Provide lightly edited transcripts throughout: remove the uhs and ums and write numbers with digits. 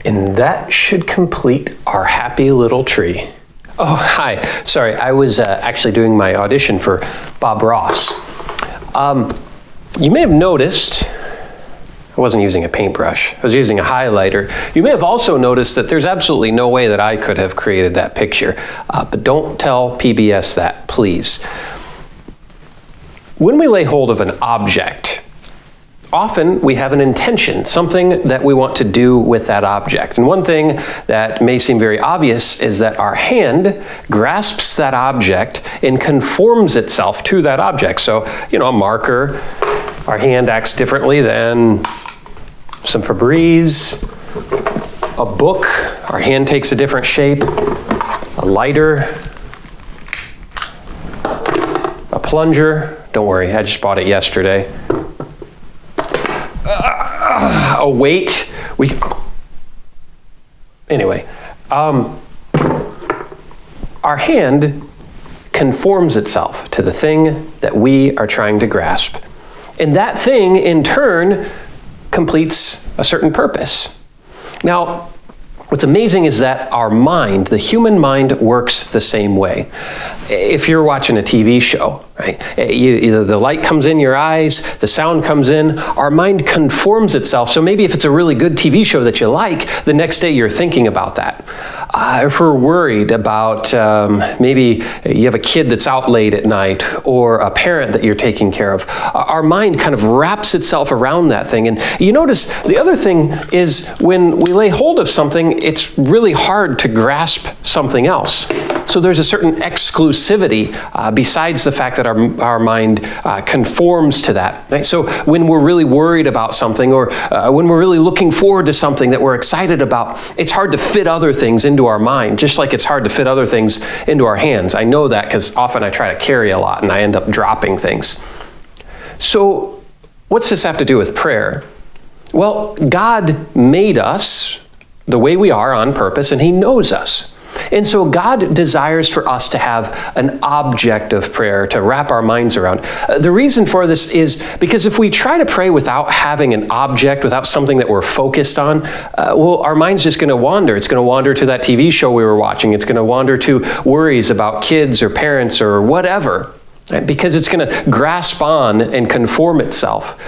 And that should complete our happy little tree. Oh, hi. Sorry, I was actually doing my audition for Bob Ross. You may have noticed, I wasn't using a paintbrush, I was using a highlighter. You may have also noticed that there's absolutely no way that I could have created that picture, but don't tell PBS that, please. When we lay hold of an object, often we have an intention, something that we want to do with that object. And one thing that may seem very obvious is that our hand grasps that object and conforms itself to that object. So, a marker, our hand acts differently than some Febreze. A book, our hand takes a different shape. A lighter, a plunger, don't worry, I just bought it yesterday. A weight. Anyway, our hand conforms itself to the thing that we are trying to grasp. And that thing, in turn, completes a certain purpose. Now, what's amazing is that our mind, the human mind, works the same way. If you're watching a TV show, right, the light comes in your eyes, the sound comes in, our mind conforms itself. So maybe if it's a really good TV show that you like, the next day you're thinking about that. If we're worried about maybe you have a kid that's out late at night or a parent that you're taking care of, our mind kind of wraps itself around that thing. And you notice the other thing is when we lay hold of something, it's really hard to grasp something else. So there's a certain exclusivity besides the fact that our mind conforms to that. Right? So when we're really worried about something or when we're really looking forward to something that we're excited about, it's hard to fit other things into our mind, just like it's hard to fit other things into our hands. I know that because often I try to carry a lot and I end up dropping things. So what's this have to do with prayer? Well, God made us the way we are on purpose, and He knows us. And so God desires for us to have an object of prayer to wrap our minds around. The reason for this is because if we try to pray without having an object, without something that we're focused on, well, our mind's just going to wander. It's going to wander to that TV show we were watching. It's going to wander to worries about kids or parents or whatever, right? Because it's going to grasp on and conform itself.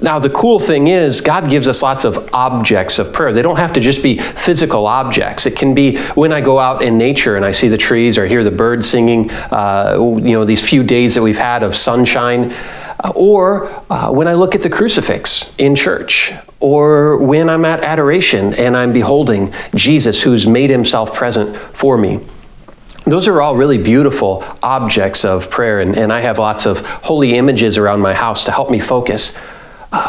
Now, the cool thing is God gives us lots of objects of prayer. They don't have to just be physical objects. It can be when I go out in nature and I see the trees or hear the birds singing, these few days that we've had of sunshine, or when I look at the crucifix in church, or when I'm at adoration and I'm beholding Jesus who's made Himself present for me. Those are all really beautiful objects of prayer, and I have lots of holy images around my house to help me focus.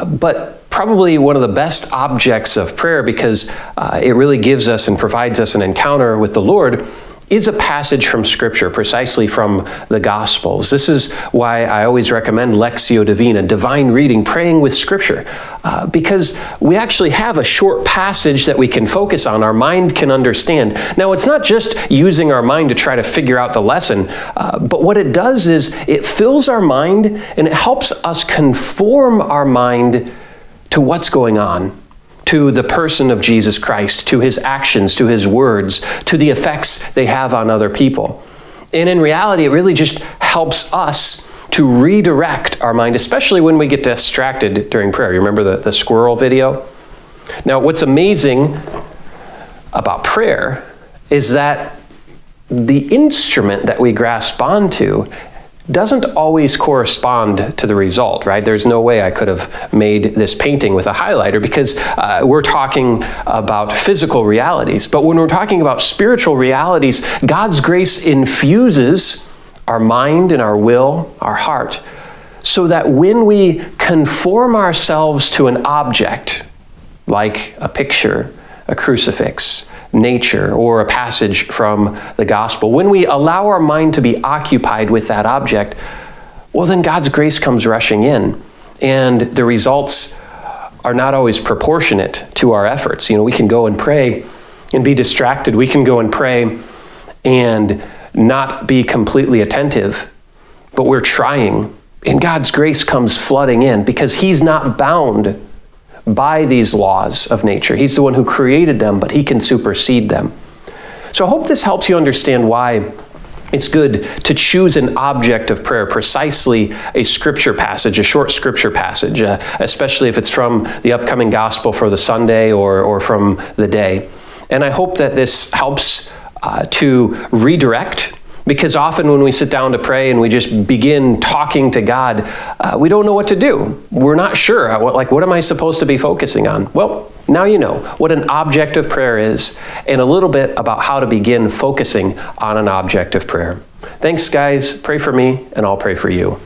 But probably one of the best objects of prayer, because it really gives us and provides us an encounter with the Lord, is a passage from Scripture, precisely from the Gospels. This is why I always recommend Lectio Divina, divine reading, praying with Scripture, because we actually have a short passage that we can focus on, our mind can understand. Now, it's not just using our mind to try to figure out the lesson, but what it does is it fills our mind and it helps us conform our mind to what's going on, to the person of Jesus Christ, to His actions, to His words, to the effects they have on other people. And in reality, it really just helps us to redirect our mind, especially when we get distracted during prayer. You remember the squirrel video? Now, what's amazing about prayer is that the instrument that we grasp onto doesn't always correspond to the result, right? There's no way I could have made this painting with a highlighter because we're talking about physical realities. But when we're talking about spiritual realities, God's grace infuses our mind and our will, our heart, so that when we conform ourselves to an object, like a picture, a crucifix, nature, or a passage from the gospel, when we allow our mind to be occupied with that object, well, then God's grace comes rushing in, and the results are not always proportionate to our efforts. We can go and pray and be distracted. We can go and pray and not be completely attentive, but we're trying, and God's grace comes flooding in because He's not bound by these laws of nature. He's the one who created them, but he can supersede them. So I hope this helps you understand why it's good to choose an object of prayer, precisely a scripture passage, a short scripture passage, especially if it's from the upcoming gospel for the Sunday or from the day. And I hope that this helps to redirect, because often when we sit down to pray and we just begin talking to God, we don't know what to do. We're not sure. What am I supposed to be focusing on? Well, now you know what an object of prayer is and a little bit about how to begin focusing on an object of prayer. Thanks, guys. Pray for me, and I'll pray for you.